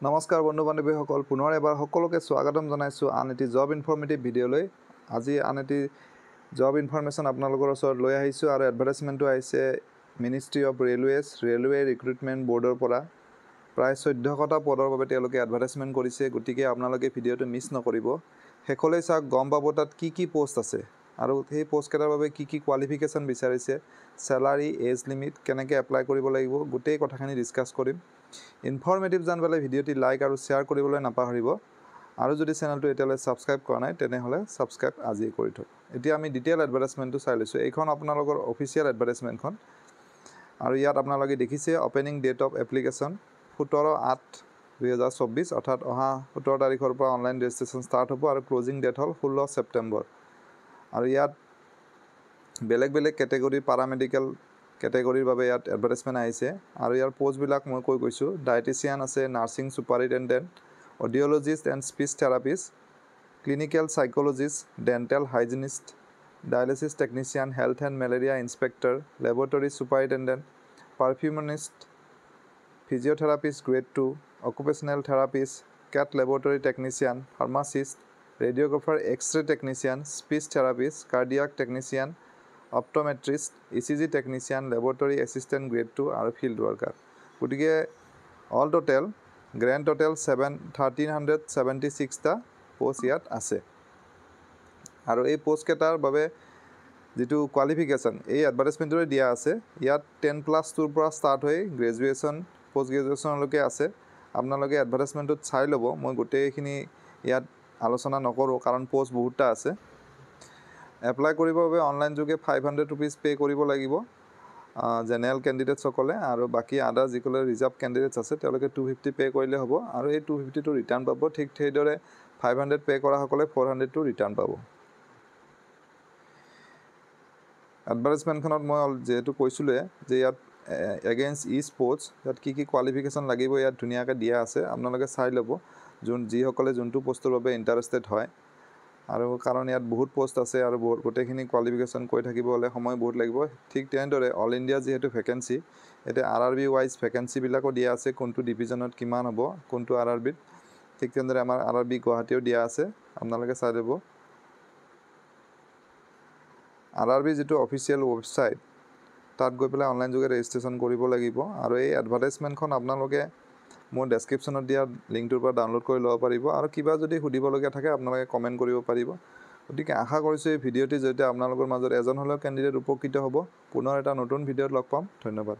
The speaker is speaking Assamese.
নমস্কাৰ বন্ধু বান্ধৱীসকল পুনৰ এবাৰ সকলোকে স্বাগতম জনাইছোঁ আন এটি জব ইনফৰ্মেটিভ ভিডিঅ'লৈ আজি আন এটি জব ইনফৰমেশ্যন আপোনালোকৰ ওচৰত লৈ আহিছোঁ আৰু এডভাৰটাইজমেণ্টটো আহিছে মিনিষ্ট্ৰী অফ ৰেলৱে ৰিক্ৰুটমেণ্ট বৰ্ডৰ পৰা প্ৰায় 1400টা পদৰ বাবে তেওঁলোকে এডভাৰটাইজমেণ্ট কৰিছে গতিকে আপোনালোকে ভিডিঅ'টো মিছ নকৰিব শেষলৈ চাওক গম পাব তাত কি পোষ্ট আছে আৰু সেই পোষ্ট কেইটাৰ বাবে কি কোৱালিফিকেশ্যন বিচাৰিছে স্যালাৰি এজ লিমিট কেনেকৈ এপ্লাই কৰিব লাগিব গোটেই কথাখিনি ডিসকাস কৰিম ইনফৰমেটিভ জানবলৈ ভিডিঅ'টি লাইক আৰু শ্বেয়াৰ কৰিবলৈ নাপাহৰিব আৰু যদি চেনেলটো এতিয়ালৈ সাবস্ক্ৰাইব কৰা নাই তেনেহলে সাবস্ক্ৰাইব আজি কৰি থওক এতিয়া আমি ডিটেইল এডভাৰটাইজমেণ্টটো চাই লৈছো এইখন আপোনালোকৰ অফিচিয়েল এডভাৰটাইজমেণ্টখন আৰু ইয়াত আপোনালোকে দেখিছে ওপেনিং ডেট অফ এপ্লিকেশ্যন 17/8/2024 অৰ্থাৎ অহা 17 তাৰিখৰ পৰা অনলাইন ৰেজিষ্ট্ৰেচন ষ্টাৰ্ট হ'ব আৰু ক্লোজিং ডেট হ'ল 16 ছেপ্টেম্বৰ আৰু ইয়াত বেলেগ কেটেগৰী পাৰামেডিকেল কেটেগৰীৰ বাবে ইয়াত এডভাৰটাইজমেণ্ট আহিছে আৰু ইয়াৰ পোষ্টবিলাক মই কৈ গৈছোঁ ডায়েটিচিয়ান আছে nursing superintendent audiologist and speech therapist clinical psychologist dental hygienist dialysis technician health and malaria inspector laboratory superintendent perfusionist physiotherapist grade 2 occupational therapist কেট laboratory technician pharmacist radiographer X ray technician speech therapist cardiac technician optometrist ECG technician laboratory assistant grade 2 আৰু ফিল্ড ৱৰ্কাৰ গতিকে অল টোটেল গ্ৰেণ্ড টোটেল 1376টা পোষ্ট ইয়াত আছে আৰু এই পোষ্ট কেইটাৰ বাবে যেটো কোৱালিফিকেশ্যন এই এডভাৰটাইজমেণ্টৰে দিয়া আছে ইয়াত 10+2 পৰা ষ্টাৰ্ট হৈ গ্ৰেজুৱেশ্যন পোষ্ট গ্ৰেজুৱেশ্যনলৈকে আছে আপোনালোকে এডভাৰটাইজমেণ্টত চাই ল'ব মই গোটেইখিনি ইয়াত আলোচনা নকৰোঁ কাৰণ পোষ্ট বহুতটা আছে এপ্লাই কৰিবৰ বাবে অনলাইন যোগে 500 रुपीस পে কৰিব লাগিব জেনেৰেল ক্যান্ডিডেটসকলে আৰু বাকি আদাৰ যিকলে ৰিজাৰ্ভ ক্যান্ডিডেটছ আছে তেওঁলোকে 250 পে কৰিলে হ'ব আৰু এই 250 টো ৰিটাৰ্ণ পাব ঠিক সেইদৰে 500 পে কৰা সকলে 400 টো ৰিটাৰ্ণ পাব এডভাৰটাইজমেণ্টখনত মই যেটো কৈছিলো যে ইয়াত এগেইনষ্ট ই স্পৰ্টছ ইয়াত কি কোৱালিফিকেশ্যন লাগিব ইয়াত ধুনিয়াকৈ দিয়া আছে আপোনালোকে চাই ল'ব যিসকলে যোনটো পোষ্টৰ বাবে ইন্টাৰেষ্টেড হয় আৰু কাৰণ ইয়াত বহুত পোষ্ট আছে আৰু গোটেইখিনি কোৱালিফিকেশ্যন কৈ থাকিব হলে সময় বহুত লাগিব ঠিক তেনেদৰে অল ইণ্ডিয়া যেহেতু ভ্যাকেন্সি এতে আৰআৰবি ওয়াইজ ভ্যাকেন্সি বিলাকো দিয়া আছে কোনটো ডিভিজনত কিমান হ'ব কোনটো আৰআৰবিত ঠিক তেনেদৰে আমাৰ আৰআৰবি গুৱাহাটীও দিয়া আছে আপোনালোকে চাই ল'ব আৰআৰবি যেটো অফিচিয়েল ৱেবসাইট তাত গৈ পেলাই অনলাইন যোগে ৰেজিষ্ট্ৰেচন কৰিব লাগিব আৰু এই এডভাৰটাইজমেণ্টখন আপোনালোকে মোৰ ডেসক্ৰিপচনত দিয়া লিংকটোৰ পৰা ডাউনলোড কৰি ল'ব পাৰিব আৰু কিবা যদি সুধিবলগীয়া থাকে আপোনালোকে কমেন্ট কৰিব পাৰিব গতিকে আশা কৰিছো এই ভিডিঅ'টি যদি আপোনালোকৰ মাজত এজন হলেও ক্যান্ডিডেট উপকৃত হ'ব পুনৰ এটা নতুন ভিডিঅ'ত লগ পাম ধন্যবাদ